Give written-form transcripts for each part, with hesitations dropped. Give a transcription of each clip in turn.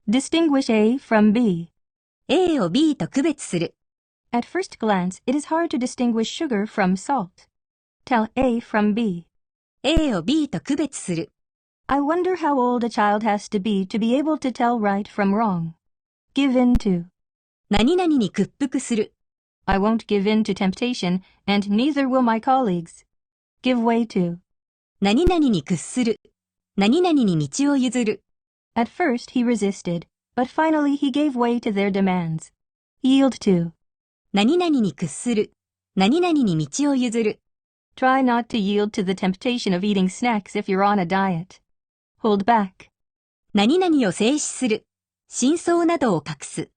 Distinguish A from B. A を B と区別する。At first glance, it is hard to distinguish sugar from salt. Tell A from B. A を B と区別する。I wonder how old a child has to be able to tell right from wrong. Give in to. 何々に屈服する。I won't give in to temptation, and neither will my colleagues. Give way to. 何々に屈する。何々に道を譲る。At first he resisted, but finally he gave way to their demands. Yield to. 何々に屈する。何々に道を譲る。Try not to yield to the temptation of eating snacks if you're on a diet. Hold back. 何々を静止する。真相などを隠す。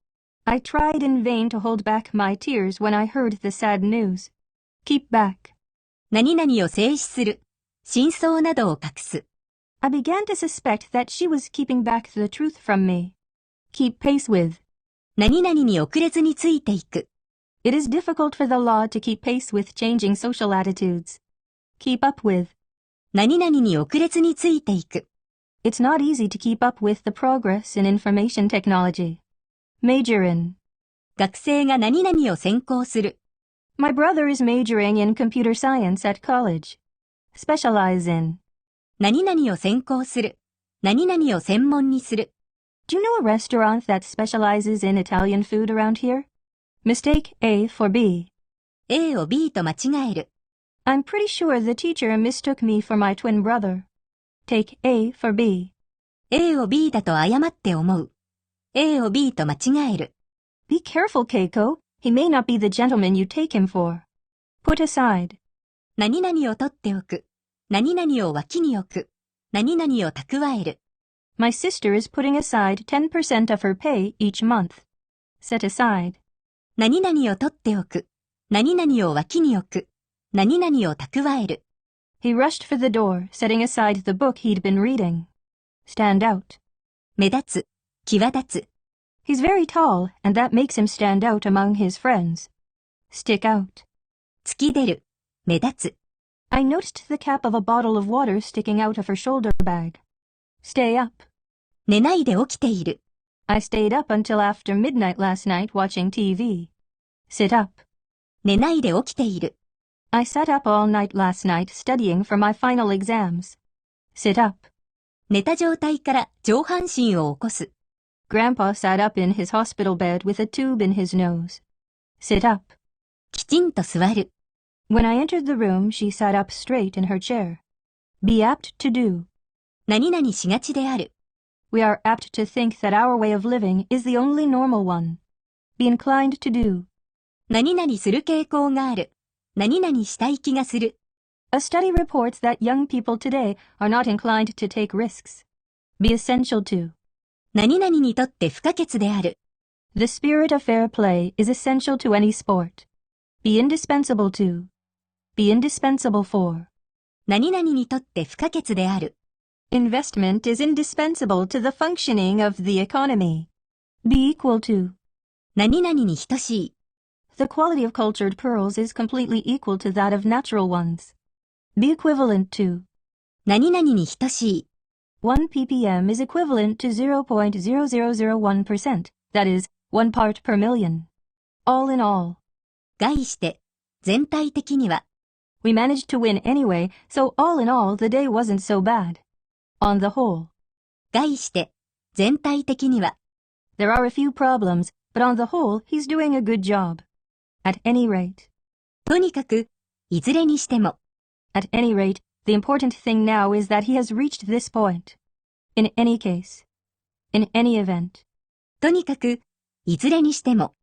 I tried in vain to hold back my tears when I heard the sad news. Keep back. 何々を静止する。真相などを隠す。I began to suspect that she was keeping back the truth from me. Keep pace with. 何々に遅れずについていく。It is difficult for the law to keep pace with changing social attitudes. Keep up with. 何々に遅れずについていく。It's not easy to keep up with the progress in information technology. Major in. 学生が何々を専攻する。My brother is majoring in computer science at college. Specialize in. 何々を専攻する。何々を専門にする。Do you know a restaurant that specializes in Italian food around here? Mistake A for B. A を B と間違える。I'm pretty sure the teacher mistook me for my twin brother. Take A for B. A を B だと誤って思う。A を B と間違える。Be careful, Keiko. He may not be the gentleman you take him for. Put aside. 何々を取っておく。何々を脇に置く。何々を蓄える。My sister is putting aside 10% of her pay each month. Set aside. 何々を取っておく。何々を脇に置く。何々を蓄える。He rushed for the door, setting aside the book he'd been reading. Stand out. 目立つ。際立つ。He's very tall, and that makes him stand out among his friends. Stick out. 突き出る。目立つ。I noticed the cap of a bottle of water sticking out of her shoulder bag. Stay up. 寝ないで起きている。I stayed up until after midnight last night watching TV. Sit up. 寝ないで起きている。I sat up all night last night studying for my final exams. Sit up. 寝た状態から上半身を起こす。Grandpa sat up in his hospital bed with a tube in his nose. Sit up. きちんと座る。When I entered the room, she sat up straight in her chair. Be apt to do. 何々しがちである。We are apt to think that our way of living is the only normal one. Be inclined to do. 何々する傾向がある。何々したい気がする。A study reports that young people today are not inclined to take risks. Be essential to. 何々にとって不可欠である。The spirit of fair play is essential to any sport. Be indispensable to. Be indispensable for. 何々にとって不可欠である。Investment is indispensable to the functioning of the economy. Be equal to. 何々に等しい。The quality of cultured pearls is completely equal to that of natural ones. Be equivalent to. 何々に等しい。1 ppm is equivalent to 0.0001%, that is, 1 part per million. All in all. 概して、全体的には。We managed to win anyway, so all in all, the day wasn't so bad. On the whole. 概して、全体的には。There are a few problems, but on the whole, he's doing a good job. At any rate. とにかく、いずれにしても。At any rate, the important thing now is that he has reached this point. In any case. In any event. とにかく、いずれにしても。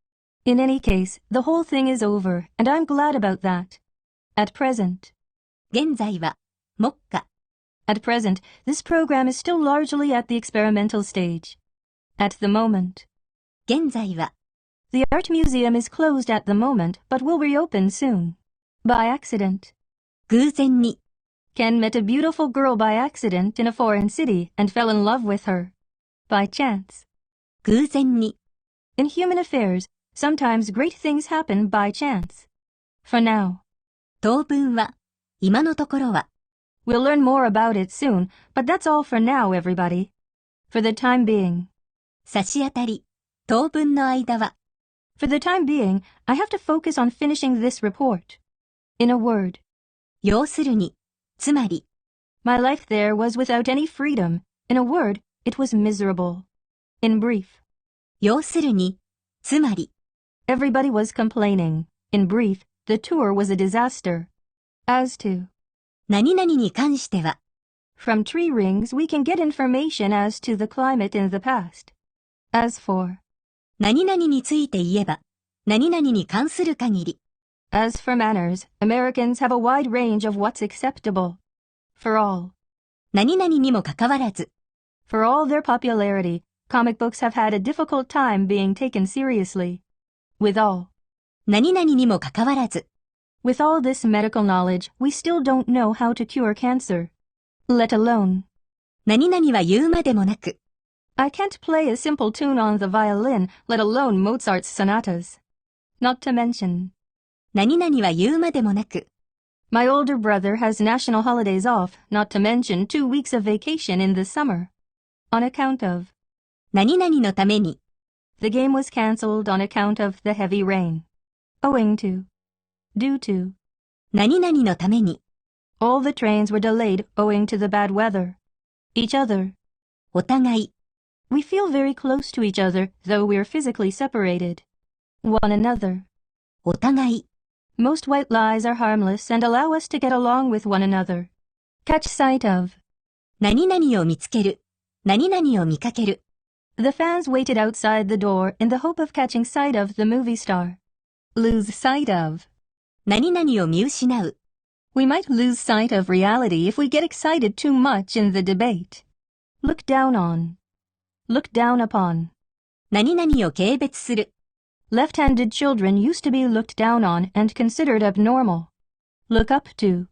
In any case, the whole thing is over, and I'm glad about that. At present. 現在は、目下。At present, this program is still largely at the experimental stage. At the moment. 現在は。The art museum is closed at the moment, but will reopen soon. By accident. 偶然に。Ken met a beautiful girl by accident in a foreign city and fell in love with her. By chance. 偶然に。In human affairs, sometimes great things happen by chance. For now. 当分は、今のところは。We'll learn more about it soon, but that's all for now, everybody. For the time being. 差し当たり、当分の間は。For the time being, I have to focus on finishing this report. In a word, 要するに、つまり、my life there was without any freedom. In a word, it was miserable. In brief, 要するに、つまり、everybody was complaining. In brief, the tour was a disaster. As to, 何々に関しては、from tree rings we can get information as to the climate in the past. As for, 何々について言えば、何々に関する限り。as for manners, Americans have a wide range of what's acceptable. For all, 何々にもかかわらず、for all their popularity, comic books have had a difficult time being taken seriously. With all, 何々にもかかわらず、with all this medical knowledge, we still don't know how to cure cancer. Let alone, 何々は言うまでもなく、I can't play a simple tune on the violin, let alone Mozart's sonatas. Not to mention, 何々は言うまでもなく、my older brother has national holidays off, not to mention 2 weeks of vacation in the summer. On account of, 何々のために、the game was cancelled on account of the heavy rain. Owing to, due to, 何々のために、all the trains were delayed owing to the bad weather. Each other. お互い、We feel very close to each other, though we are physically separated. One another. お互い、 Most white lies are harmless and allow us to get along with one another. Catch sight of. 何々を見つける、何々を見かける。The fans waited outside the door in the hope of catching sight of the movie star. Lose sight of. 何々を見失う。We might lose sight of reality if we get excited too much in the debate. Look down on. Look down upon. 何々を軽蔑する。Left-handed children used to be looked down on and considered abnormal. Look up to.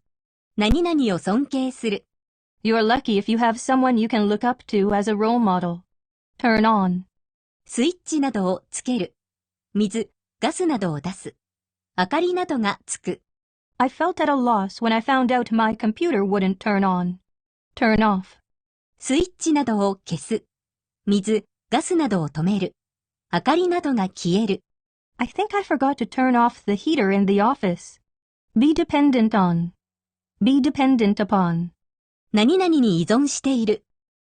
何々を尊敬する。You're lucky if you have someone you can look up to as a role model. Turn on. スイッチなどをつける。水、ガスなどを出す。明かりなどがつく。I felt at a loss when I found out my computer wouldn't turn on. Turn off. スイッチなどを消す。水、ガスなどを止める。明かりなどが消える。I think I forgot to turn off the heater in the office. Be dependent on. Be dependent upon. 何々に依存している。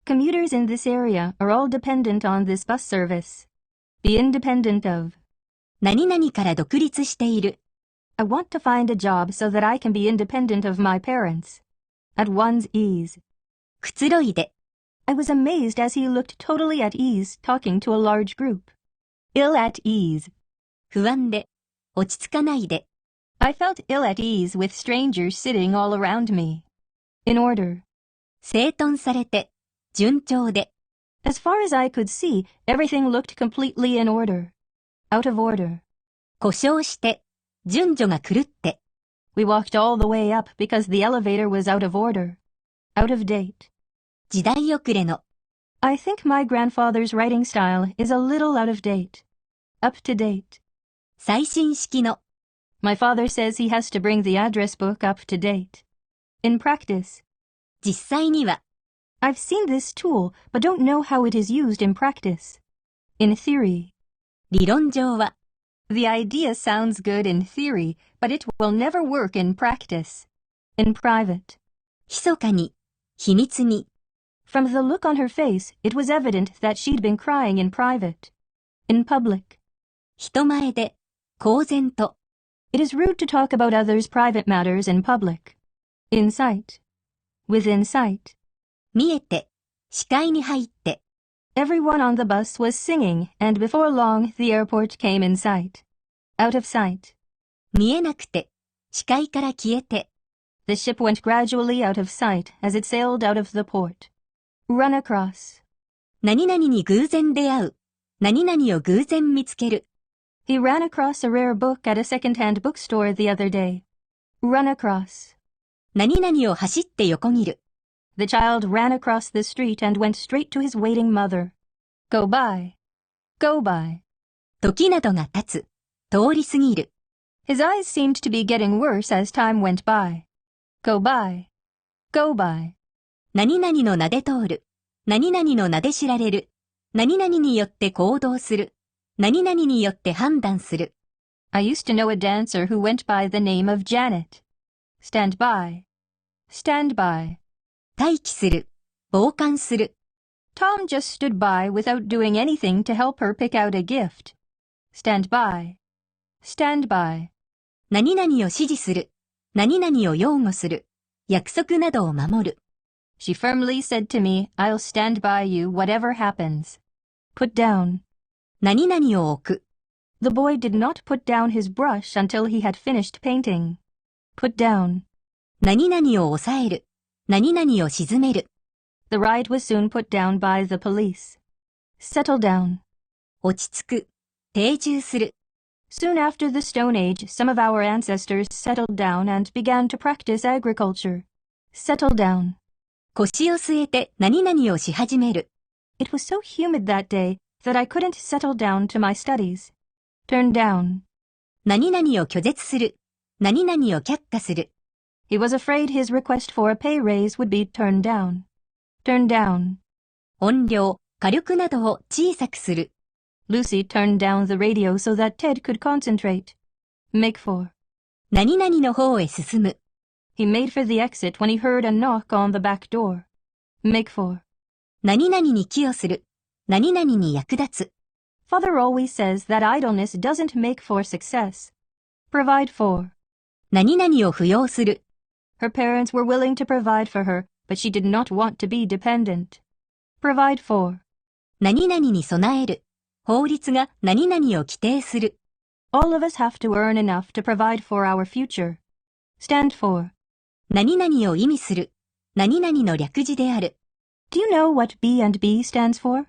Commuters in this area are all dependent on this bus service. Be independent of. 何々から独立している。I want to find a job so that I can be independent of my parents. At one's ease. くつろいで。I was amazed as he looked totally at ease talking to a large group. Ill at ease. 不安で。落ち着かないで。I felt ill at ease with strangers sitting all around me. In order. 整頓されて。順調で。As far as I could see, everything looked completely in order. Out of order. 故障して。順序が狂って。We walked all the way up because the elevator was out of order. Out of date. 時代遅れの。I think my grandfather's writing style is a little out of date. Up to date. 最新式の。My father says he has to bring the address book up to date. In practice. 実際には。I've seen this tool, but don't know how it is used in practice. In theory. 理論上は。The idea sounds good in theory, but it will never work in practice. In private. 密かに。秘密に。From the look on her face, it was evident that she'd been crying in private. In public. 人前で。公然と。It is rude to talk about others' private matters in public. In sight. Within sight. 見えて。視界に入って。Everyone on the bus was singing, and before long the airport came in sight. Out of sight. 見えなくて。視界から消えて。The ship went gradually out of sight as it sailed out of the port. Run across. 何々に偶然出会う。何々を偶然見つける。He ran across a rare book at a second-hand bookstore the other day. Run across. 何々を走って横切る。The child ran across the street and went straight to his waiting mother. Go by. Go by. 時などが経つ。通り過ぎる。His eyes seemed to be getting worse as time went by. Go by. Go by. 何々の名で通る。何々の名で知られる。何々によって行動する。何々によって判断する。I used to know a dancer who went by the name of Janet. Stand by. Stand by. 待機する。傍観する。Tom just stood by without doing anything to help her pick out a gift. Stand by. Stand by. 何々を指示する。何々を擁護する。約束などを守る。She firmly said to me, I'll stand by you whatever happens. Put down. 何々を置く。The boy did not put down his brush until he had finished painting. Put down. 何々を抑える。何々を鎮める。The riot was soon put down by the police. Settle down. 落ち着く。定住する。Soon after the Stone Age, some of our ancestors settled down and began to practice agriculture. Settle down. 腰を据えて何々をし始める。It was so humid that day that I couldn't settle down to my studies. Turn down. 何々を拒絶する。何々を却下する。He was afraid his request for a pay raise would be turned down. Turn down. 音量、火力などを小さくする。Lucy turned down the radio so that Ted could concentrate. Make for. 何々の方へ進む。He made for the exit when he heard a knock on the back door. Make for. 何々に寄与する。何々に役立つ。Father always says that idleness doesn't make for success. Provide for. 何々を扶養する。Her parents were willing to provide for her, but she did not want to be dependent. Provide for. 何々に備える。法律が何々を規定する。All of us have to earn enough to provide for our future. Stand for. 何々を意味する。何々の略字である。Do you know what B&B stands for?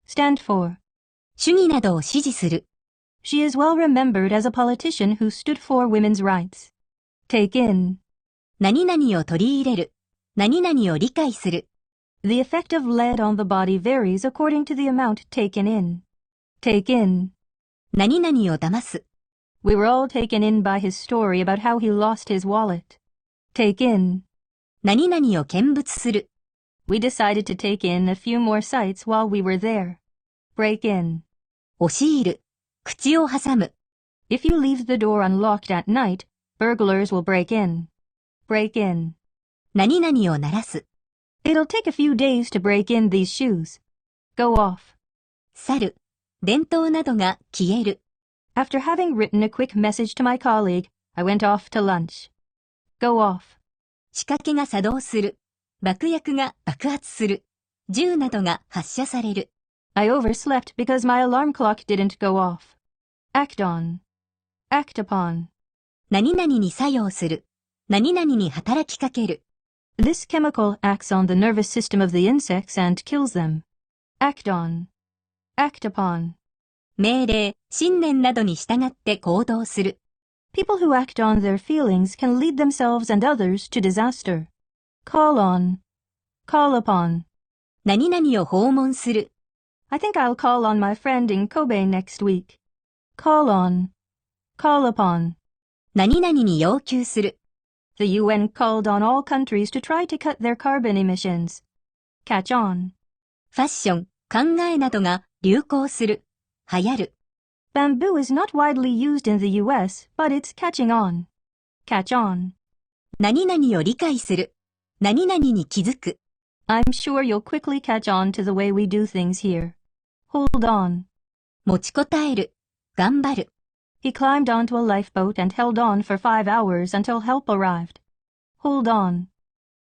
Stand for. 主義などを支持する。She is well remembered as a politician who stood for women's rights. Take in. 何々を取り入れる。何々を理解する。The effect of lead on the body varies according to the amount taken in. Take in. 何々を騙す。We were all taken in by his story about how he lost his wallet. Take in. 何々を見物する。We decided to take in a few more sights while we were there. Break in. 押し入る。口を挟む。If you leave the door unlocked at night, burglars will break in. Break in. 何々を鳴らす。It'll take a few days to break in these shoes. Go off. 去る。電灯などが消える。After having written a quick message to my colleague, I went off to lunch. Go off. 仕掛けが作動する。爆薬が爆発する。銃などが発射される。I overslept because my alarm clock didn't go off. Act on. Act upon. 何々に作用する。何々に働きかける。This chemical acts on the nervous system of the insects and kills them. Act on. Act upon. 命令、信念などに従って行動する。People who act on their feelings can lead themselves and others to disaster. Call on. Call upon. 何々を訪問する。I think I'll call on my friend in Kobe next week. Call on. Call upon. 何々に要求する。The UN called on all countries to try to cut their carbon emissions. Catch on. ファッション、考えなどが流行する。流行る。Bamboo is not widely used in the US, but it's catching on. Catch on. 何々を理解する。何々に気づく。I'm sure you'll quickly catch on to the way we do things here. Hold on. 持ちこたえる。頑張る。He climbed onto a lifeboat and held on for 5 hours until help arrived. Hold on.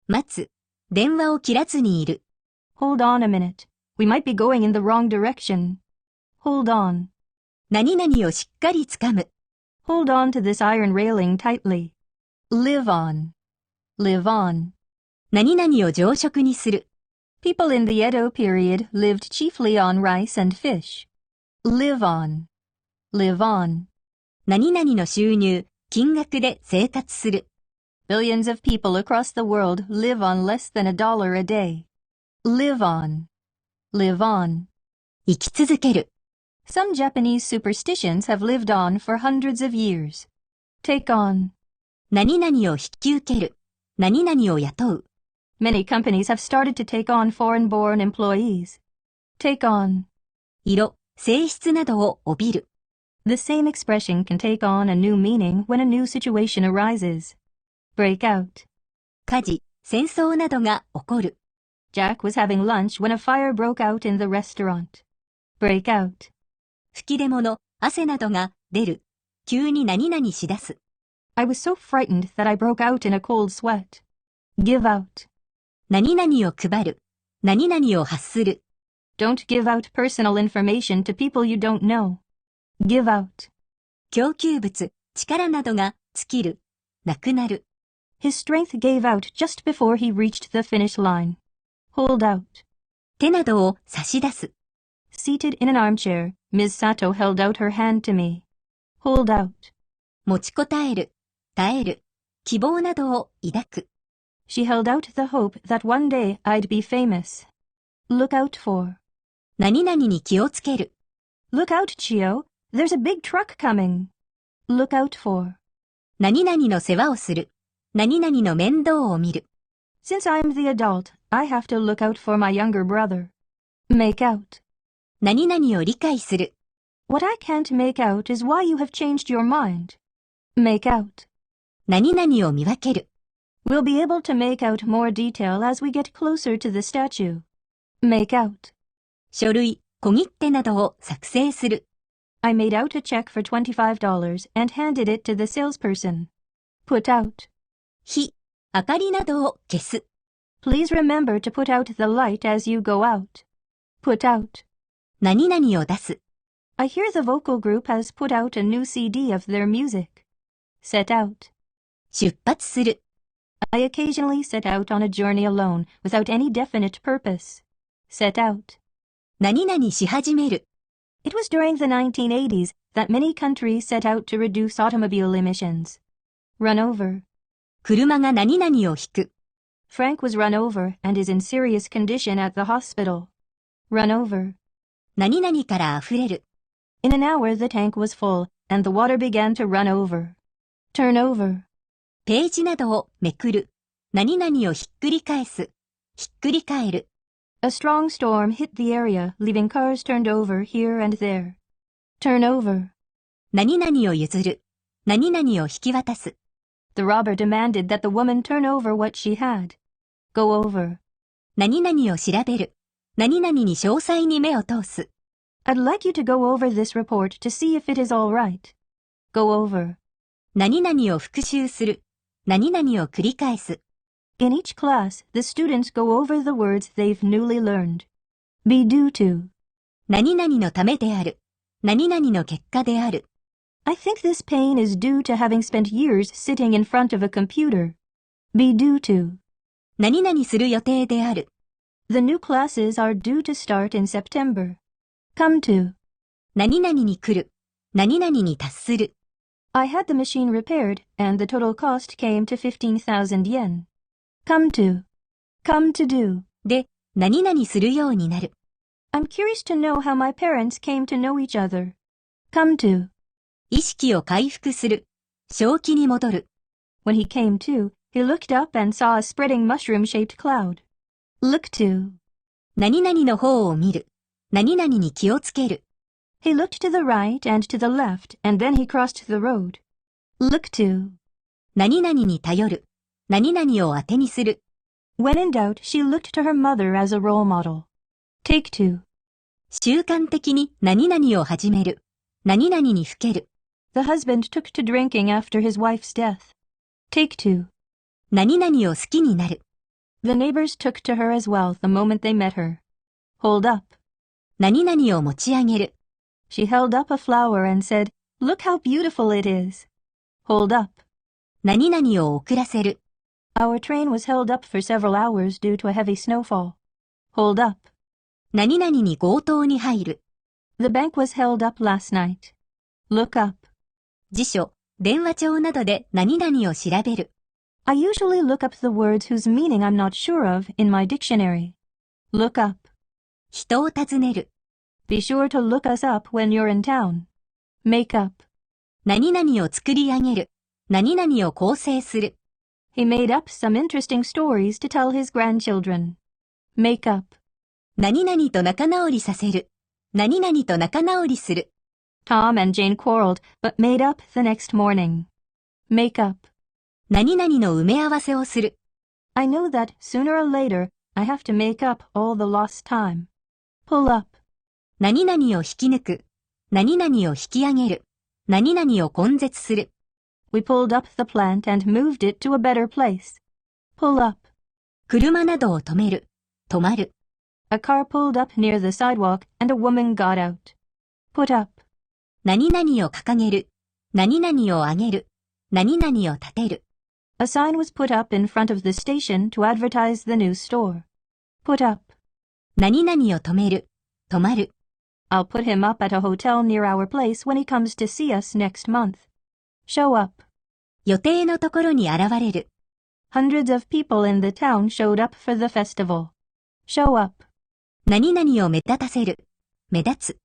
待つ。電話を切らずにいる。Hold on a minute. We might be going in the wrong direction. Hold on. 何々をしっかりつかむ。Hold on to this iron railing tightly. Live on. Live on. 何々を常食にする。People in the Edo period lived chiefly on rice and fish. Live on. Live on. 何々の収入、金額で生活する。Billions of people across the world live on less than $1 a day. Live on. Live on. 生き続ける。Some Japanese superstitions have lived on for hundreds of years. Take on. 何々を引き受ける。何々を雇う。Many companies have started to take on foreign-born employees. Take on. 色、性質などを帯びる。The same expression can take on a new meaning when a new situation arises. Break out. 火事、戦争などが起こる。Jack was having lunch when a fire broke out in the restaurant. Break out. 吹き出物、汗などが出る。急に何々しだす。I was so frightened that I broke out in a cold sweat. Give out. 何々を配る。何々を発する。Don't give out personal information to people you don't know. Give out. 供給物、力などが尽きる。なくなる。His strength gave out just before he reached the finish line. Hold out. 手などを差し出す。Seated in an armchair, Ms. Sato held out her hand to me. Hold out. 持ちこたえる。耐える。希望などを抱く。She held out the hope that one day I'd be famous. Look out for. 何々に気をつける。Look out, Chio. There's a big truck coming. Look out for. 何々の世話をする。何々の面倒を見る。Since I'm the adult, I have to look out for my younger brother. Make out. 何々を理解する。What I can't make out is why you have changed your mind. Make out. 何々を見分ける。We'll be able to make out more detail as we get closer to the statue. Make out. 書類、小切手などを作成する。I made out a check for $25 and handed it to the salesperson. Put out. 火、明かりなどを消す。Please remember to put out the light as you go out. Put out. 何々を出す。I hear the vocal group has put out a new CD of their music. Set out. 出発する。I occasionally set out on a journey alone without any definite purpose. Set out. 何々し始める。It was during the 1980s that many countries set out to reduce automobile emissions. Run over. 車が何々をひく。Frank was run over and is in serious condition at the hospital. Run over. 何々から溢れる。In an hour the tank was full and the water began to run over. Turn over. ページなどをめくる。何々をひっくり返す。ひっくり返る。A strong storm hit the area, leaving cars turned over here and there. Turn over. 何々を譲る。何々を引き渡す。The robber demanded that the woman turn over what she had. Go over. 何々を調べる。何々に詳細に目を通す。I'd like you to go over this report to see if it is all right. Go over. 何々を復習する。何々を繰り返す。In each class, the students go over the words they've newly learned. Be due to. 何々のためである。何々の結果である。I think this pain is due to having spent years sitting in front of a computer. Be due to. 何々する予定である。The new classes are due to start in September. Come to. 何々に来る。何々に達する。I had the machine repaired, and the total cost came to 15,000 yen. Come to. Come to do. で、何々するようになる。I'm curious to know how my parents came to know each other. Come to. 意識を回復する。正気に戻る。When he came to, he looked up and saw a spreading mushroom-shaped cloud. Look to. 何々の方を見る。何々に気をつける。He looked to the right and to the left, and then he crossed the road. Look to. 何々に頼る。何々を当てにする。When in doubt, she looked to her mother as a role model. Take to. 習慣的に何々を始める。何々にふける。The husband took to drinking after his wife's death. Take to. 何々を好きになる。The neighbors took to her as well the moment they met her. Hold up. 何々を持ち上げる。She held up a flower and said, "Look how beautiful it is." Hold up. 何々を遅らせる。Our train was held up for several hours due to a heavy snowfall. Hold up. 何々に強盗に入る。The bank was held up last night. Look up. 辞書、電話帳などで何々を調べる。I usually look up the words whose meaning I'm not sure of in my dictionary. Look up. 人を訪ねる。Be sure to look us up when you're in town. Make up. 何々を作り上げる。何々を構成する。He made up some interesting stories to tell his grandchildren. Make up. 何々と仲直りさせる。何々と仲直りする。Tom and Jane quarreled, but made up the next morning. Make up. 何々の埋め合わせをする。I know that sooner or later I have to make up all the lost time. Pull up. 何々を引き抜く。何々を引き上げる。何々を根絶する。We pulled up the plant and moved it to a better place. Pull up. 車などを止める。止まる。A car pulled up near the sidewalk and a woman got out. Put up. 何々を掲げる。何々を上げる。何々を立てる。A sign was put up in front of the station to advertise the new store. Put up. 何々を止める。止まる。I'll put him up at a hotel near our place when he comes to see us next month. Show up. 予定のところに現れる。Hundreds of people in the town showed up for the festival. Show up. 何々を目立たせる。目立つ。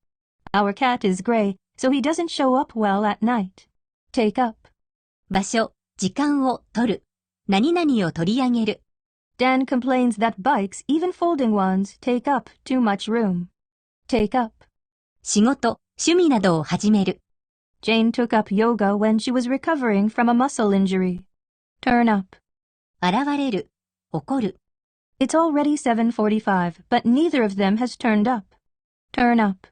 Our cat is gray, so he doesn't show up well at night. Take up. 場所、時間を取る。何々を取り上げる。Dan complains that bikes, even folding ones, take up too much room. Take up. 仕事、趣味などを始める。Jane took up yoga when she was recovering from a muscle injury. Turn up. 現れる。起こる。It's already 7:45, but neither of them has turned up. Turn up.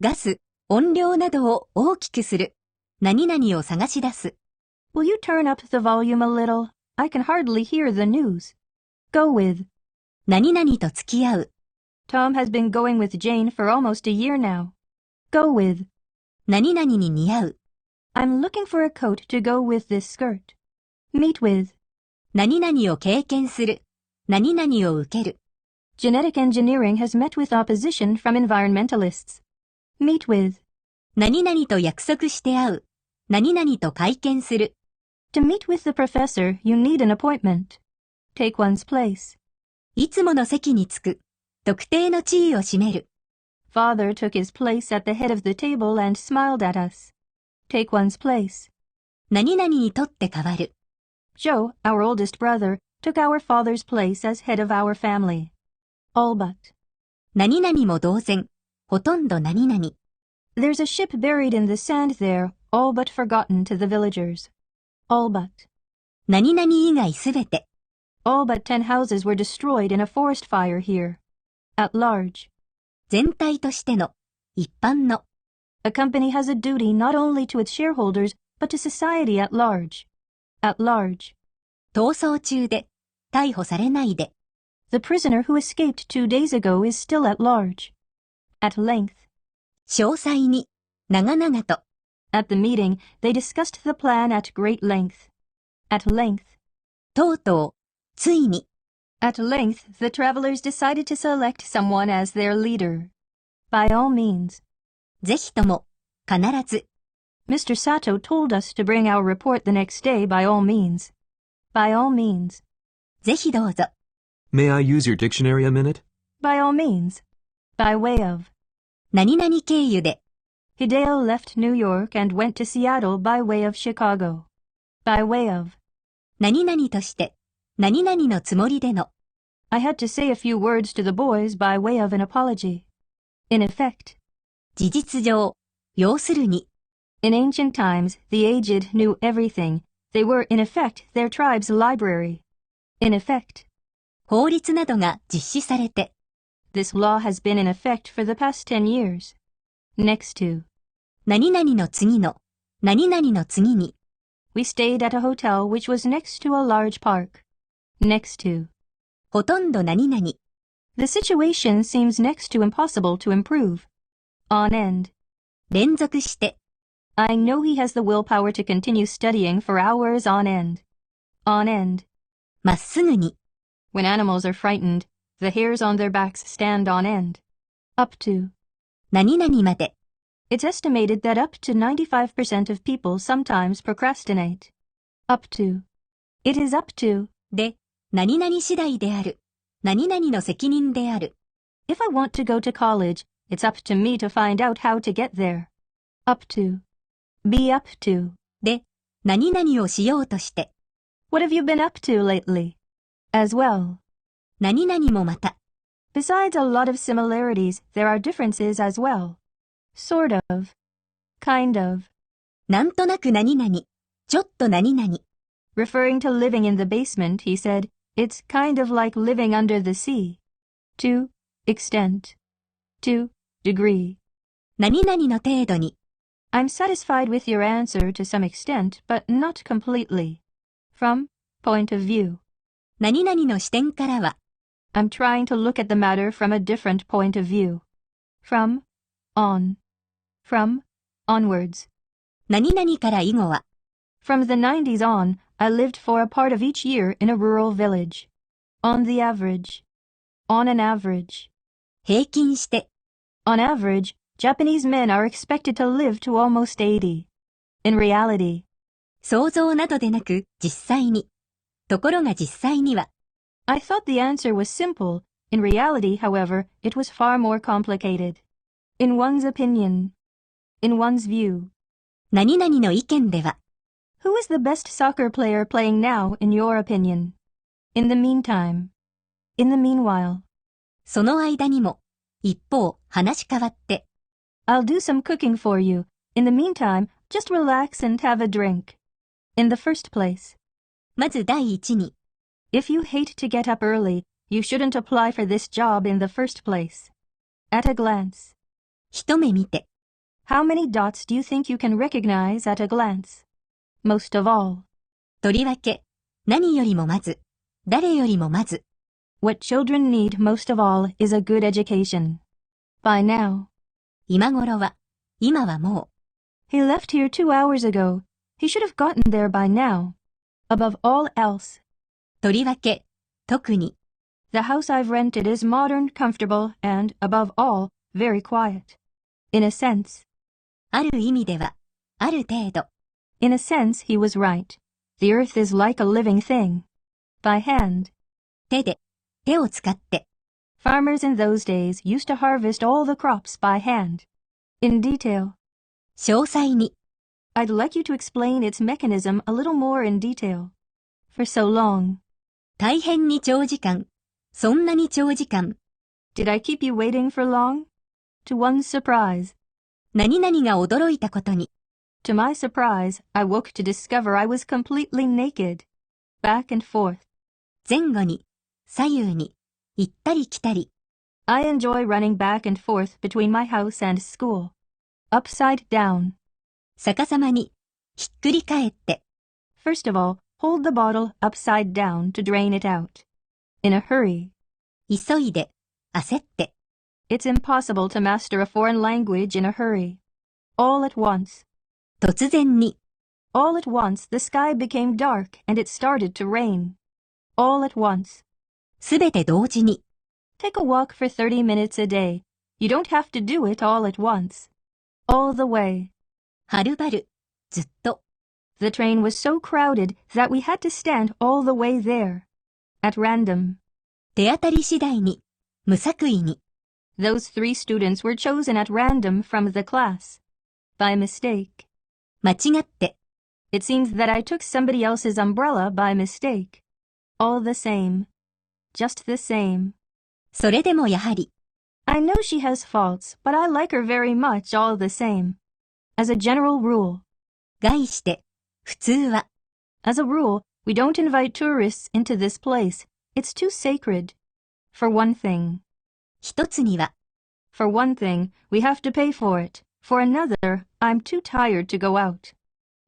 ガス、音量などを大きくする。何々を探し出す。Will you turn up the volume a little? I can hardly hear the news. Go with. 何々と付き合う。Tom has been going with Jane for almost a year now. Go with. 何々に似合う。I'm looking for a coat to go with this skirt. Meet with. 何々を経験する。何々を受ける。Genetic engineering has met with opposition from environmentalists. Meet with. 何々と約束して会う。何々と会見する。To meet with the professor, you need an appointment. Take one's place. いつもの席に着く。特定の地位を占める。Father took his place at the head of the table and smiled at us. Take one's place. 何々にとって変わる。Joe, our oldest brother, took our father's place as head of our family. All but. 何々も同然。ほとんど何々。There's a ship buried in the sand there, all but forgotten to the villagers. All but. 何々以外すべて。All but 10 houses were destroyed in a forest fire here. At large. 全体としての。一般の。A company has a duty not only to its shareholders, but to society at large. At large. 逃走中で。逮捕されないで。The prisoner who escaped 2 days ago is still at large. At length. 詳細に。長々と。At the meeting, they discussed the plan at great length. At length. とうとう。ついに。At length, the travelers decided to select someone as their leader. By all means. ぜひとも。必ず。Mr. Sato told us to bring our report the next day by all means. By all means. ぜひどうぞ。May I use your dictionary a minute? By all means. By way of. 何々経由で。Hideo left New York and went to Seattle by way of Chicago. By way of. 何々として。何々のつもりでの。I had to say a few words to the boys by way of an apology. In effect. 事実上。要するに。In ancient times, the aged knew everything. They were, in effect, their tribe's library. In effect. 法律などが実施されて。This law has been in effect for the past 10 years. Next to. 何々の次の。何々の次に。We stayed at a hotel which was next to a large park. Next to. ほとんど何々。The situation seems next to impossible to improve. On end. 連続して。I know he has the willpower to continue studying for hours on end. On end. まっすぐに。When animals are frightened, the hairs on their backs stand on end. Up to. 何々まで。It's estimated that up to 95% of people sometimes procrastinate. Up to. It is up to. で、何々次第である。何々の責任である。If I want to go to college, it's up to me to find out how to get there. Up to. Be up to. で、何々をしようとして。What have you been up to lately? As well. 何々もまた。Besides a lot of similarities, there are differences as well. Sort of. Kind of. なんとなく何々、ちょっと何々。Referring to living in the basement, he said, it's kind of like living under the sea. To extent. To degree. 何々の程度に。I'm satisfied with your answer to some extent, but not completely. From point of view. 何々の視点からは。I'm trying to look at the matter from a different point of view. From on. From onwards. 何々から以後は。From the 90s on, I lived for a part of each year in a rural village. On the average. On an average. 平均して。On average, Japanese men are expected to live to almost 80. In reality. 想像などでなく実際に。ところが実際には。I thought the answer was simple. In reality, however, it was far more complicated. In one's opinion. In one's view. 何々の意見では。Who is the best soccer player playing now, in your opinion? In the meantime. In the meanwhile. その間にも。一方、話変わって。I'll do some cooking for you. In the meantime, just relax and have a drink. In the first place. まず第一に。If you hate to get up early, you shouldn't apply for this job in the first place. At a glance. 一目見て。How many dots do you think you can recognize at a glance? Most of all. とりわけ。何よりもまず。誰よりもまず。What children need most of all is a good education. By now. 今頃は。今はもう。He left here 2 hours ago. He should have gotten there by now. Above all else. とりわけ。特に。The house I've rented is modern, comfortable, and, above all, very quiet. In a sense. ある意味では。ある程度。In a sense, he was right. The earth is like a living thing. By hand. 手で。手を使って。Farmers in those days used to harvest all the crops by hand. In detail. 詳細に。I'd like you to explain its mechanism a little more in detail. For so long. 大変に長時間。そんなに長時間。Did I keep you waiting for long? To one's surprise. 何々が驚いたことに。To my surprise, I woke to discover I was completely naked. Back and forth. 前後に。左右に。行ったり来たり。I enjoy running back and forth between my house and school. Upside down. 逆さまに。ひっくり返って。First of all, hold the bottle upside down to drain it out. In a hurry. 急いで。焦って。It's impossible to master a foreign language in a hurry. All at once. 突然に。All at once, the sky became dark and it started to rain. All at once. すべて同時に。Take a walk for 30 minutes a day. You don't have to do it all at once. All the way. はるばる。ずっと。The train was so crowded that we had to stand all the way there. At random. 手当たり次第に。無作為に。Those 3 students were chosen at random from the class. By mistake. 間違って。It seems that I took somebody else's umbrella by mistake. All the same. Just the same. それでもやはり。I know she has faults, but I like her very much all the same. As a general rule. 概して、普通は。As a rule, we don't invite tourists into this place. It's too sacred. For one thing. 一つには。For one thing, we have to pay for it. For another, I'm too tired to go out.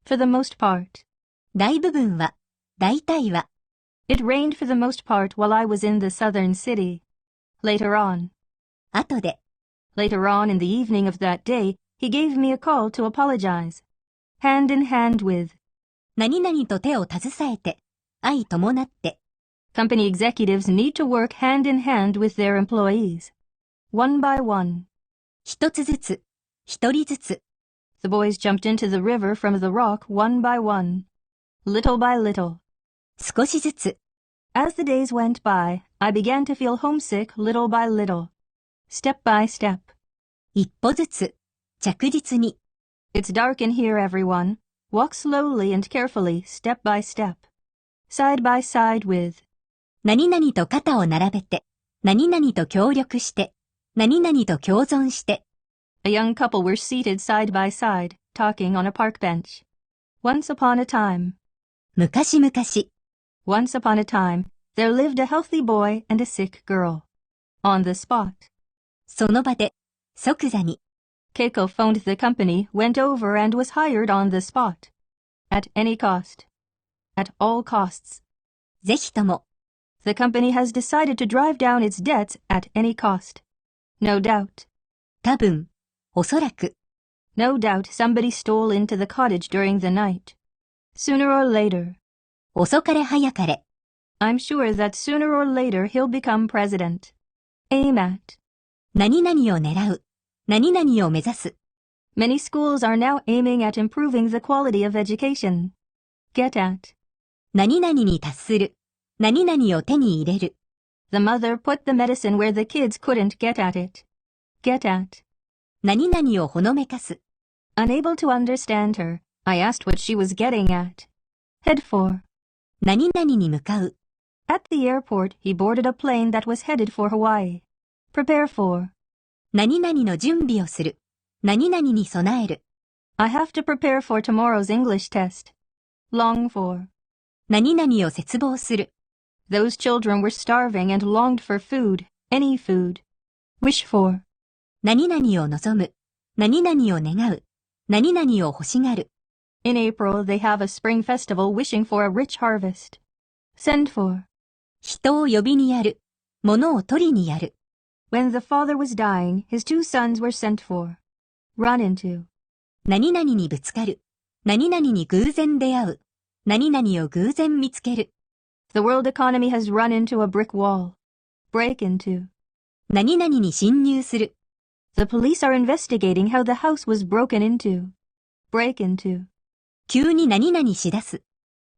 For the most part. 大部分は。大体は。It rained for the most part while I was in the southern city. Later on. 後で。Later on in the evening of that day, he gave me a call to apologize. Hand in hand with. 何々と手を携えて。相伴って。Company executives need to work hand in hand with their employees. One by one. 一つずつ。一人ずつ。The boys jumped into the river from the rock one by one. Little by little. 少しずつ。As the days went by, I began to feel homesick little by little. Step by step. 一歩ずつ。着実に。It's dark in here, everyone. Walk slowly and carefully, step by step. Side by side with. 何々と肩を並べて。何々と協力して、何々と共存して。A young couple were seated side by side, talking on a park bench. Once upon a time. 昔々。Once upon a time, there lived a healthy boy and a sick girl. On the spot. その場で、即座に。Keiko phoned the company, went over and was hired on the spot. At any cost. At all costs. ぜひとも。The company has decided to drive down its debts at any cost. No doubt. 多分、おそらく。No doubt somebody stole into the cottage during the night. Sooner or later. 遅かれ早かれ。I'm sure that sooner or later he'll become president. Aim at. 何々を狙う。何々を目指す。Many schools are now aiming at improving the quality of education. Get at. 何々に達する。何々を手に入れる。The mother put the medicine where the kids couldn't get at it. Get at. 何々をほのめかす。Unable to understand her, I asked what she was getting at. Head for. 何々に向かう。At the airport, he boarded a plane that was headed for Hawaii. Prepare for. 何々の準備をする。何々に備える。I have to prepare for tomorrow's English test. Long for. 何々を切望する。Those children were starving and longed for food, any food. Wish for. 何々を望む。何々を願う。何々を欲しがる。In April, they have a spring festival wishing for a rich harvest. Send for. 人を呼びにやる。物を取りにやる。When the father was dying, his two sons were sent for. Run into. 何々にぶつかる。何々に偶然出会う。何々を偶然見つける。The world economy has run into a brick wall. Break into. 何々に侵入する。The police are investigating how the house was broken into. Break into. 急に何々しだす。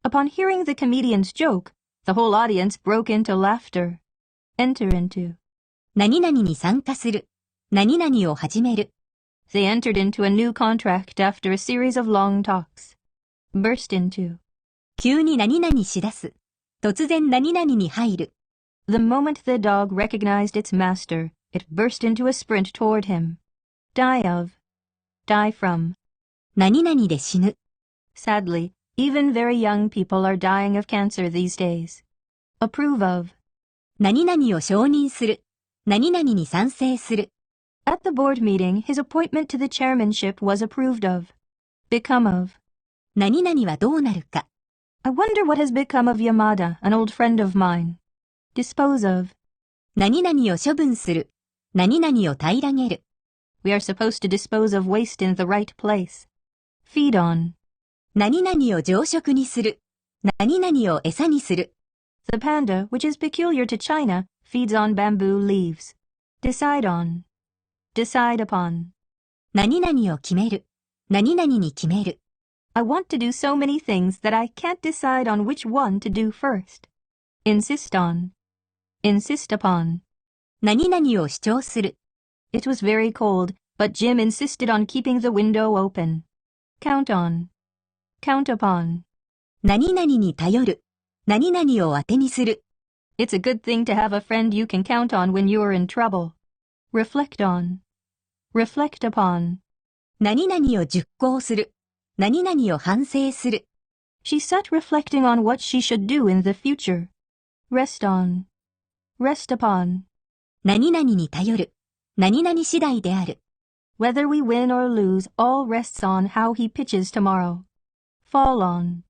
Upon hearing the comedian's joke, the whole audience broke into laughter. Enter into. 何々に参加する。何々を始める。They entered into a new contract after a series of long talks. Burst into. 急に何々しだす。突然何々に入る。The moment the dog recognized its master, it burst into a sprint toward him. Die of. Die from. 何々で死ぬ。Sadly, even very young people are dying of cancer these days. Approve of. 何々を承認する。何々に賛成する。At the board meeting, his appointment to the chairmanship was approved of. Become of. 何々はどうなるか。I wonder what has become of Yamada, an old friend of mine. Dispose of. 何々を処分する。何々を平らげる。We are supposed to dispose of waste in the right place. Feed on. 何々を常食にする。何々を餌にする。The panda, which is peculiar to China, feeds on bamboo leaves. Decide on. Decide upon. 何々を決める。何々に決める。I want to do so many things that I can't decide on which one to do first. Insist on. Insist upon. 何々を主張する。It was very cold, but Jim insisted on keeping the window open. Count on. Count upon. 何々に頼る。何々を当てにする。It's a good thing to have a friend you can count on when you are in trouble. Reflect on. Reflect upon. 何々を実行する。何々を反省する。She sat reflecting on what she should do in the future. Rest on. Rest upon. 何々に頼る。何々次第である。Whether we win or lose all rests on how he pitches tomorrow. Fall on.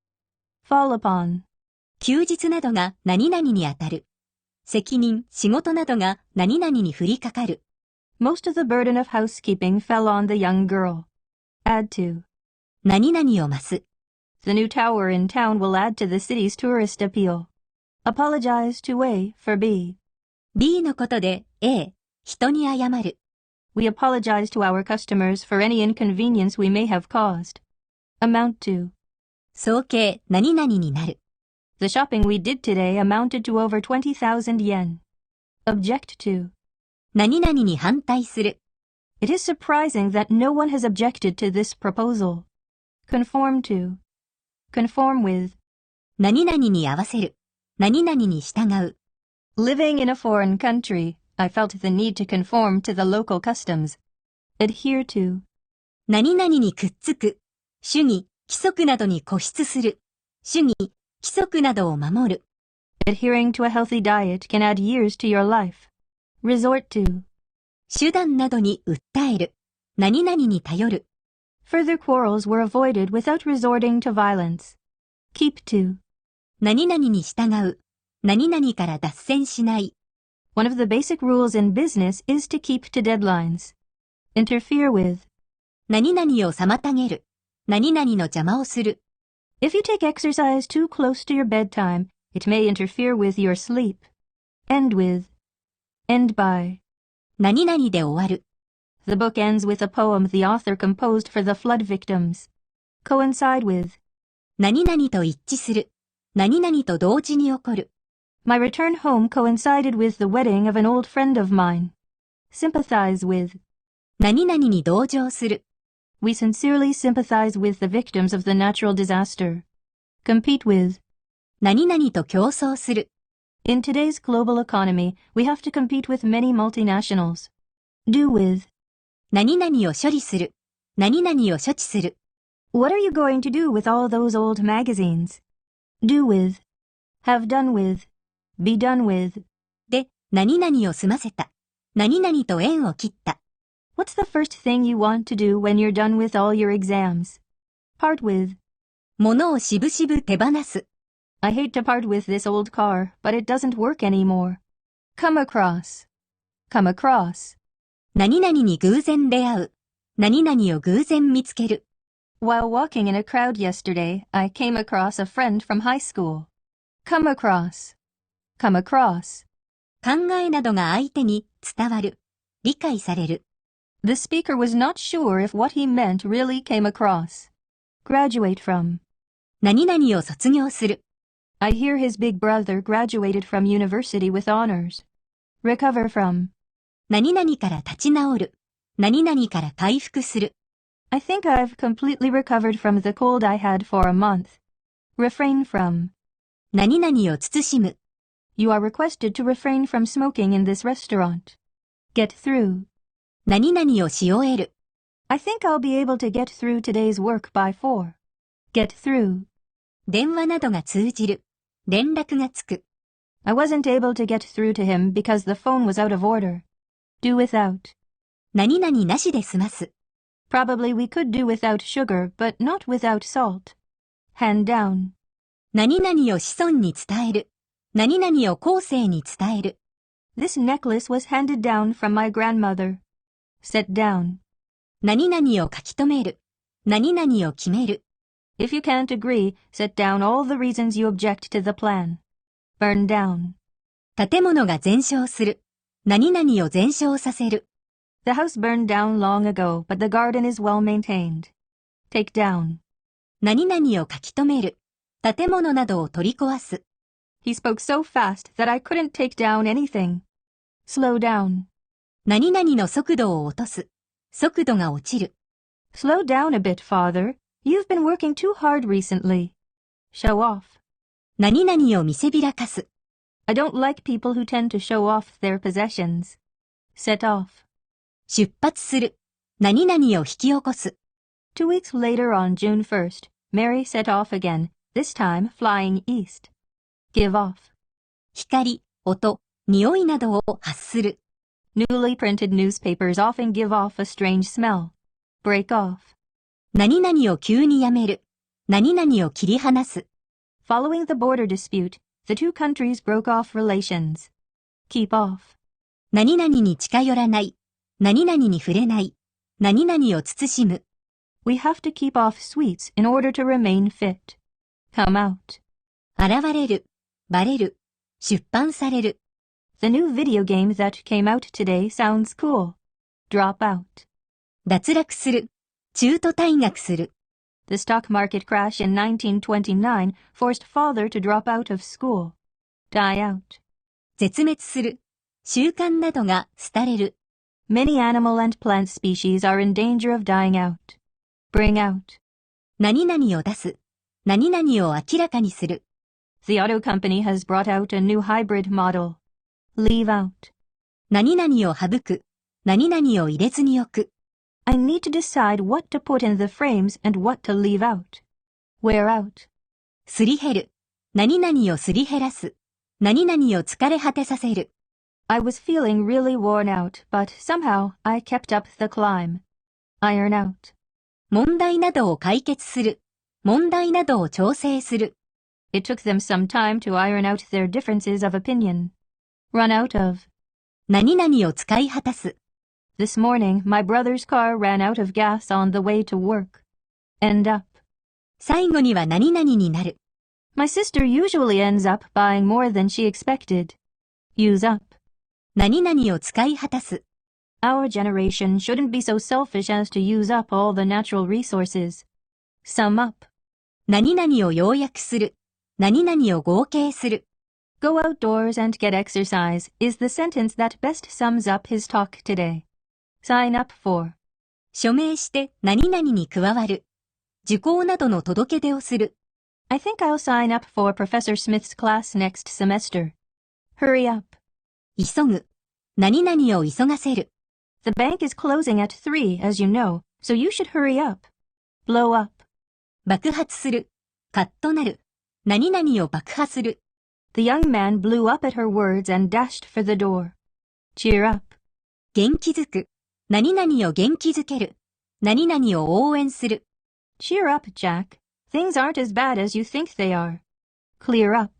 Fall upon. 休日などが何々に当たる。責任、仕事などが何々に降りかかる。Most of the burden of housekeeping fell on the young girl. Add to. 何々を増す。The new tower in town will add to the city's tourist appeal. Apologize to A for B. B のことで A、人に謝る。We apologize to our customers for any inconvenience we may have caused. Amount to. 総計何々になる。The shopping we did today amounted to over 20,000 yen. Object to. 何々に反対する。It is surprising that no one has objected to this proposal. Conform to. Conform with. 何々に合わせる。何々に従う。Living in a foreign country, I felt the need to conform to the local customs. Adhere to. 何々にくっつく、主義、規則などに固執する、主義、規則などを守る。Adhering to a healthy diet can add years to your life. Resort to. 手段などに訴える、何々に頼る。Further quarrels were avoided without resorting to violence. Keep to. 何々に従う、何々から脱線しない。One of the basic rules in business is to keep to deadlines. Interfere with. 何々を妨げる、何々の邪魔をする。If you take exercise too close to your bedtime, it may interfere with your sleep. End with. End by. 何々で終わる。The book ends with a poem the author composed for the flood victims. Coincide with. 何々と一致する、何々と同時に起こる。My return home coincided with the wedding of an old friend of mine. Sympathize with. 何々に同情する。We sincerely sympathize with the victims of the natural disaster. Compete with. 何々と競争する。In today's global economy, we have to compete with many multinationals. Do with. 何々を処理する。何々を処置する。What are you going to do with all those old magazines? Do with. Have done with. Be done with. で、何々を済ませた。何々と縁を切った。What's the first thing you want to do when you're done with all your exams? Part with. 物をしぶしぶ手放す。I hate to part with this old car, but it doesn't work anymore. Come across. Come across. 何々に偶然出会う。何々を偶然見つける。While walking in a crowd yesterday, I came across a friend from high school. Come across. Come across. 考えなどが相手に伝わる。理解される。The speaker was not sure if what he meant really came across. Graduate from. 何々を卒業する。I hear his big brother graduated from university with honors. Recover from. 何々から立ち直る。何々から回復する。I think I've completely recovered from the cold I had for a month. Refrain from. 何々を慎む。You are requested to refrain from smoking in this restaurant. Get through. 何々をし終える。I think I'll be able to get through today's work by 4. Get through. 電話などが通じる。連絡がつく。I wasn't able to get through to him because the phone was out of order. Do without. 何々なしで済ます。Probably we could do without sugar, but not without salt. Hand down. 何々を子孫に伝える。何々を後世に伝える。This necklace was handed down from my grandmother. Set down. 何々を書き留める。何々を決める。If you can't agree, set down all the reasons you object to the plan. Burn down. 建物が全焼する。何々を全焼させる。The house burned down long ago, but the garden is well maintained. Take down. 何々を書き留める。建物などを取り壊す。He spoke so fast that I couldn't take down anything. Slow down. 何々の速度を落とす。速度が落ちる。Slow down a bit, father. You've been working too hard recently. Show off. 何々を見せびらかす。I don't like people who tend to show off their possessions. Set off. 出発する。何々を引き起こす。 2 weeks later on June 1st, Mary set off again, this time flying east. Give off. 光、音、匂いなどを発する。Newly printed newspapers often give off a strange smell. Break off. 何々を急にやめる。何々を切り離す。Following the border dispute, the two countries broke off relations. Keep off. 何々に近寄らない。何々に触れない。何々を慎む。We have to keep off sweets in order to remain fit. Come out. 現れる。バレる。出版される。The new video game that came out today sounds cool. Drop out. 脱落する。中途退学する。The stock market crash in 1929 forced father to drop out of school. Die out. 絶滅する。習慣などが廃れる。Many animal and plant species are in danger of dying out. Bring out. 何々を出す。何々を明らかにする。The auto company has brought out a new hybrid model. leave out. 何々を省く、何々を入れずに置く。I need to decide what to put in the frames and what to leave out. Wear out. すり減る、何々をすり減らす、何々を疲れ果てさせる。I was feeling really worn out, but somehow I kept up the climb. Iron out. 問題などを解決する、問題などを調整する。It took them some time to iron out their differences of opinion. Run out of. 何々を使い果たす。This morning, my brother's car ran out of gas on the way to work. End up. 最後には何々になる。My sister usually ends up buying more than she expected. Use up. 何々を使い果たす。Our generation shouldn't be so selfish as to use up all the natural resources. Sum up. 何々を要約する。何々を合計する。Go outdoors and get exercise is the sentence that best sums up his talk today. Sign up for. 署名して何々に加わる。受講などの届け出をする。I think I'll sign up for Professor Smith's class next semester. Hurry up. 急ぐ。何々を急がせる。The bank is closing at 3, as you know, so you should hurry up. Blow up. 爆発する。カッとなる。何々を爆破する。The young man blew up at her words and dashed for the door. Cheer up. 元気づく。何々を元気づける。何々を応援する。Cheer up, Jack. Things aren't as bad as you think they are. Clear up.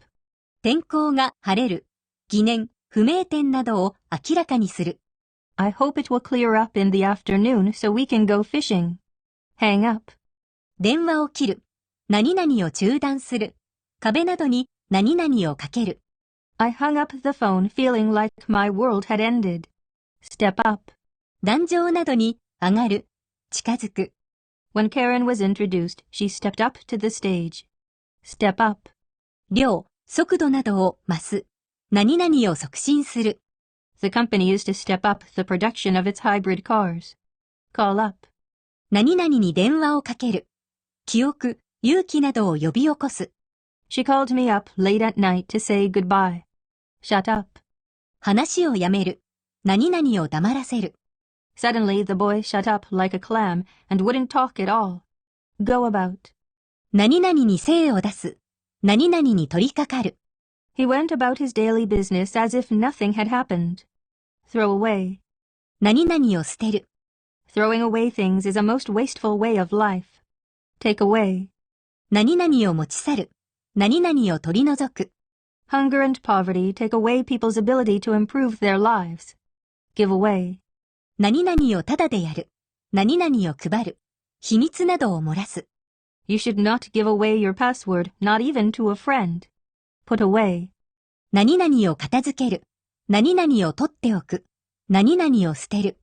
天候が晴れる。疑念、不明点などを明らかにする。I hope it will clear up in the afternoon so we can go fishing. Hang up. 電話を切る。何々を中断する。壁などに何々をかける。I hung up the phone feeling like my world had ended. Step up. 壇上などに上がる。近づく。When Karen was introduced, she stepped up to the stage. Step up. 量、速度などを増す。何々を促進する。The company used to step up the production of its hybrid cars. Call up. 何々に電話をかける。記憶、勇気などを呼び起こす。She called me up late at night to say goodbye. Shut up. 話をやめる。何々を黙らせる。Suddenly the boy shut up like a clam and wouldn't talk at all. Go about. 何々に精を出す。何々に取り掛かる。He went about his daily business as if nothing had happened. Throw away. 何々を捨てる。Throwing away things is a most wasteful way of life. Take away. 何々を持ち去る。何々を取り除く。Hunger and poverty take away people's ability to improve their lives. Give away. 何々をタダでやる。何々を配る。秘密などを漏らす。You should not give away your password, not even to a friend. Put away. 何々を片付ける。何々を取っておく。何々を捨てる。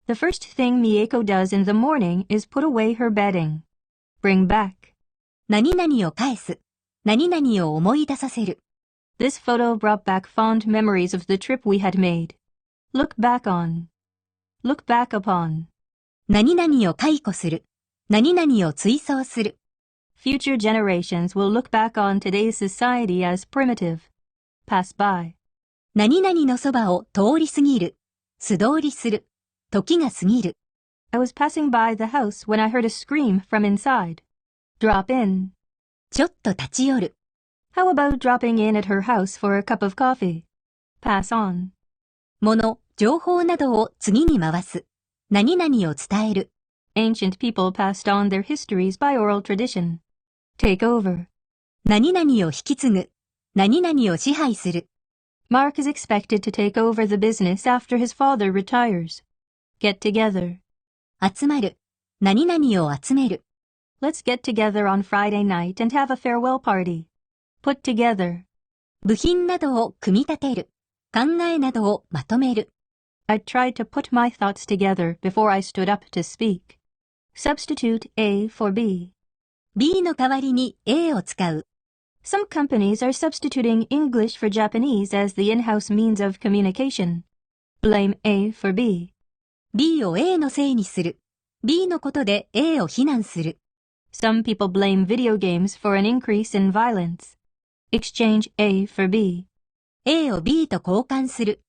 The first thing Mieko does in the morning is put away her bedding. Bring back. 何々を返す。何々を思い出させる。This photo brought back fond memories of the trip we had made. Look back on. Look back upon. 何々を解雇する。何々を追走する。Future generations will look back on today's society as primitive. Pass by. 何々のそばを通り過ぎる。素通りする。時が過ぎる。I was passing by the house when I heard a scream from inside. Drop in. ちょっと立ち寄る。How about dropping in at her house for a cup of coffee? Pass on. 物、情報などを次に回す。何々を伝える。Ancient people passed on their histories by oral tradition. Take over. 何々を引き継ぐ。何々を支配する。Mark is expected to take over the business after his father retires. Get together. 集まる。何々を集める。Let's get together on Friday night and have a farewell party. Put together. 部品などを組み立てる。考えなどをまとめる。I tried to put my thoughts together before I stood up to speak. Substitute A for B. B の代わりに A を使う。Some companies are substituting English for Japanese as the in-house means of communication. Blame A for B. B を A のせいにする。B のことで A を非難する。Some people blame video games for an increase in violence. Exchange A for B. A を B と交換する。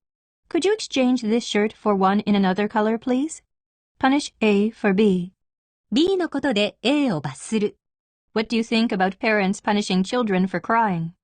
Could you exchange this shirt for one in another color, please? Punish A for B. B のことで A を罰する。What do you think about parents punishing children for crying?